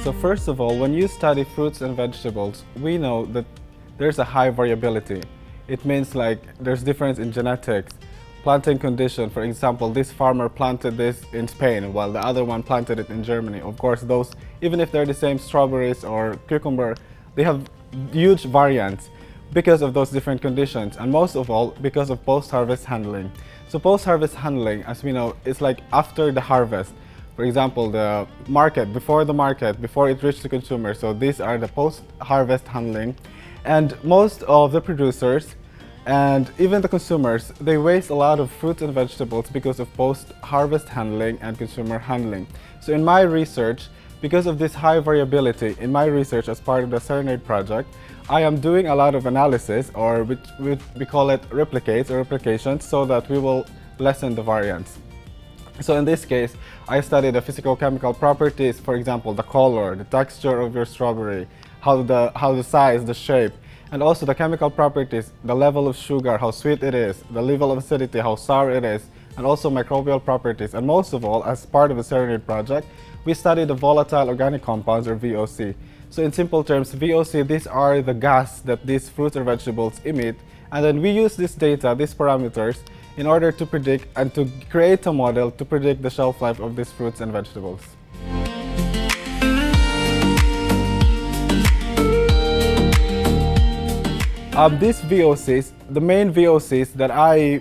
So first of all, when you study fruits and vegetables, we know that there's a high variability. It means like there's difference in genetics, planting condition. For example, this farmer planted this in Spain while the other one planted it in Germany. Of course, those, even if they're the same strawberries or cucumber, they have huge variance because of those different conditions, and most of all because of post-harvest handling. So post-harvest handling, as we know, is like after the harvest. For example, the market, before it reached the consumer. So these are the post-harvest handling. And most of the producers and even the consumers, they waste a lot of fruits and vegetables because of post-harvest handling and consumer handling. So in my research, because of this high variability, in my research as part of the Serenade project, I am doing a lot of analysis, or we call it replicates or replications, so that we will lessen the variance. So in this case, I studied the physical-chemical properties, for example, the color, the texture of your strawberry, how the size, the shape, and also the chemical properties, the level of sugar, how sweet it is, the level of acidity, how sour it is, and also microbial properties. And most of all, as part of the Serenade project, we studied the volatile organic compounds, or VOC. So in simple terms, VOC, these are the gas that these fruits or vegetables emit, and then we use this data, these parameters, in order to predict and to create a model to predict the shelf life of these fruits and vegetables. These VOCs, the main VOCs that I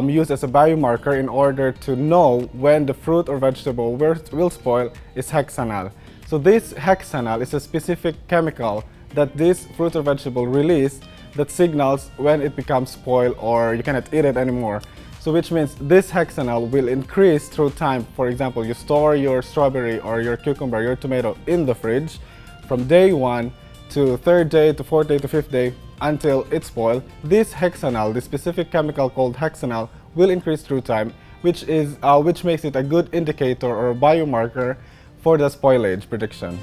use as a biomarker in order to know when the fruit or vegetable will spoil is hexanal. So this hexanal is a specific chemical that this fruit or vegetable release that signals when it becomes spoiled or you cannot eat it anymore. So which means this hexanal will increase through time. For example, you store your strawberry or your cucumber, your tomato in the fridge from day 1 to 3rd day to 4th day to 5th day until it's spoiled. This hexanal, this specific chemical called hexanal, will increase through time, which makes it a good indicator or a biomarker for the spoilage prediction.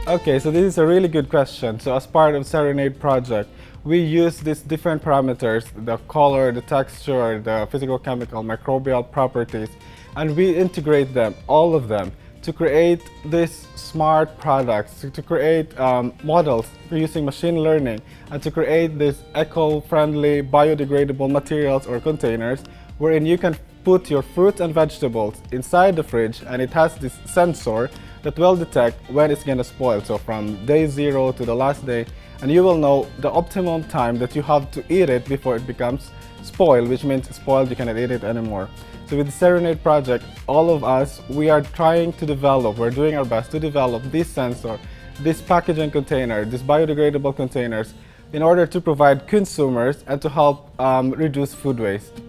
Okay, so this is a really good question. So as part of Serenade project, we use these different parameters, the color, the texture, the physical-chemical, microbial properties, and we integrate them, all of them, to create these smart products, to create models using machine learning, and to create these eco-friendly, biodegradable materials or containers wherein you can put your fruits and vegetables inside the fridge, and it has this sensor that will detect when it's gonna spoil. So from day 0 to the last day, and you will know the optimum time that you have to eat it before it becomes spoiled, which means spoiled, you cannot eat it anymore. So with the Serenade project, all of us, we are trying to develop, we're doing our best to develop this sensor, this packaging container, these biodegradable containers, in order to provide consumers and to help reduce food waste.